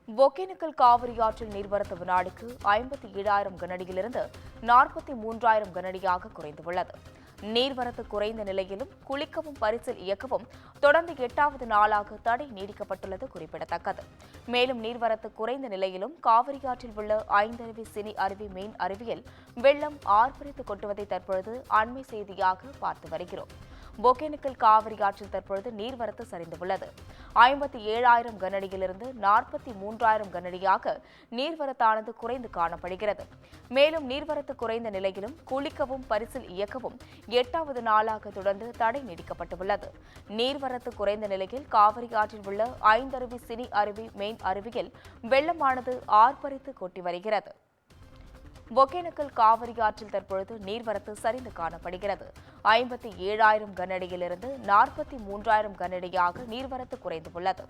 ஒகேனக்கல் காவிரி ஆற்றில் நீர்வரத்து வினாடிக்கு 57,000 கனஅடியிலிருந்து 43,000 கனஅடியாக குறைந்துள்ளது. நீர்வரத்து குறைந்த நிலையிலும் குளிக்கவும் பரிசல் இயக்கவும் தொடர்ந்து 8வது நாளாக தடை நீடிக்கப்பட்டுள்ளது குறிப்பிடத்தக்கது. மேலும் நீர்வரத்து குறைந்த நிலையிலும் காவிரி ஆற்றில் உள்ள 5 அருவி, சினி அருவி, மெயின் அருவியில் வெள்ளம் ஆர்ப்பரித்து கொட்டுவதை தற்பொழுது அண்மை செய்தியாக பார்த்து வருகிறோம். ஒகேனக்கல் காவிரி ஆற்றில் தற்பொழுது நீர்வரத்து சரிந்துள்ளது. 57,000 கனஅடியிலிருந்து 43,000 கனஅடியாக நீர்வரத்தானது குறைந்து காணப்படுகிறது. மேலும் நீர்வரத்து குறைந்த நிலையிலும் குளிக்கவும் பரிசல் இயக்கவும் 8வது நாளாக தொடர்ந்து தடை நீடிக்கப்பட்டுள்ளது. நீர்வரத்து குறைந்த நிலையில் காவிரி ஆற்றில் உள்ள 5 அருவி, சினி அருவி, மெயின் அருவியில் வெள்ளமானது ஆர்ப்பரித்து கொட்டி வருகிறது. ஒகேனக்கல் காவிரி ஆற்றில் தற்பொழுது நீர்வரத்து சரிந்து காணப்படுகிறது. 57,000 கனஅடியிலிருந்து 43,000 கனஅடியாக நீர்வரத்து குறைந்துள்ளது.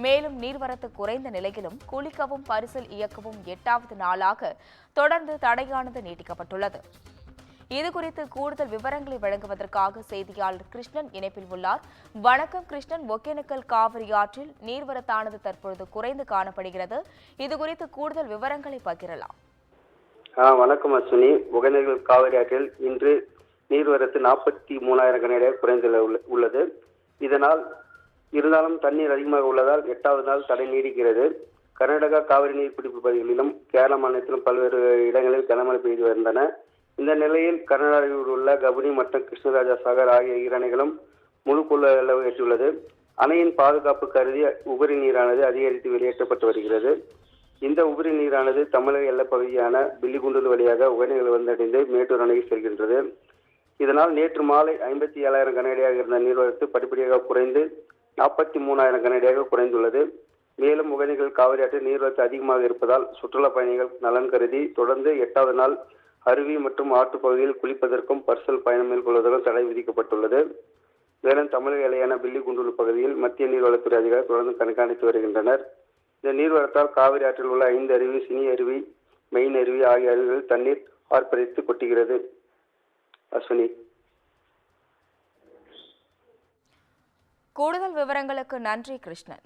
மேலும் நீர்வரத்து குறைந்த நிலையிலும் குளிக்கவும் பரிசல் இயக்கவும் 8வது நாளாக தொடர்ந்து தடையானது நீட்டிக்கப்பட்டுள்ளது. இதுகுறித்து கூடுதல் விவரங்களை வழங்குவதற்காக செய்தியாளர் கிருஷ்ணன் இணைப்பில் உள்ளார். வணக்கம் கிருஷ்ணன். ஒகேனக்கல் காவிரி ஆற்றில் நீர்வரத்தானது தற்பொழுது குறைந்து காணப்படுகிறது. இதுகுறித்து கூடுதல் விவரங்களை பகிரலாம். வணக்கம் அஸ்வினி. ஒகேனக்கல் காவிரி ஆற்றில் இன்று நீர்வரத்து 43,000 கனஅடியாக குறைந்துள்ளது. இதனால் இருந்தாலும் தண்ணீர் அதிகமாக உள்ளதால் 8வது நாள் தடை நீடிக்கிறது. கர்நாடகா காவிரி நீர்பிடிப்பு பகுதிகளிலும் கேரள மாநிலத்திலும் பல்வேறு இடங்களில் கனமழை பெய்து வருகின்றன. இந்த நிலையில் கர்நாடகாவில் உள்ள கபினி மற்றும் கிருஷ்ணராஜா சாகர் ஆகிய இரு அணைகளும் முழு கொள்ளளவு எட்டியுள்ளது. அணையின் பாதுகாப்பு கருதி உபரி நீரானது அதிகரித்து வெளியேற்றப்பட்டு வருகிறது. இந்த உபரி நீரானது தமிழக எல்லைப் பகுதியான பில்லிகுண்டூர் வழியாக ஒகேனக்கல் வந்தடைந்து மேட்டூர் அணைக்கு செல்கின்றது. இதனால் நேற்று மாலை 57,000 கனஅடியாக இருந்த நீர்வரத்து படிப்படியாக குறைந்து 43,000 கனஅடியாக குறைந்துள்ளது. மேலும் ஒகேனக்கல் காவிரி ஆற்றில் நீர்வரத்து அதிகமாக இருப்பதால் சுற்றுலா பயணிகள் நலன் கருதி தொடர்ந்து 8வது நாள் அருவி மற்றும் ஆற்றுப் பகுதியில் குளிப்பதற்கும் பரிசல் பயணம் மேற்கொள்வதற்கும் தடை விதிக்கப்பட்டுள்ளது. மேலும் தமிழக எல்லையான பில்லிகுண்டூர் பகுதியில் மத்திய நீர்வளத்துறை அதிகாரிகள் தொடர்ந்து கண்காணித்து வருகின்றனர். இந்த நீர்வரத்தால் காவிரி ஆற்றில் உள்ள 5 அருவி, சினி அருவி, மெயின் அருவி ஆகிய அருவிகளில் தண்ணீர் ஆர்ப்பரித்து கொட்டுகிறது. அஸ்வினி, கூடுதல் விவரங்களுக்கு நன்றி கிருஷ்ணன்.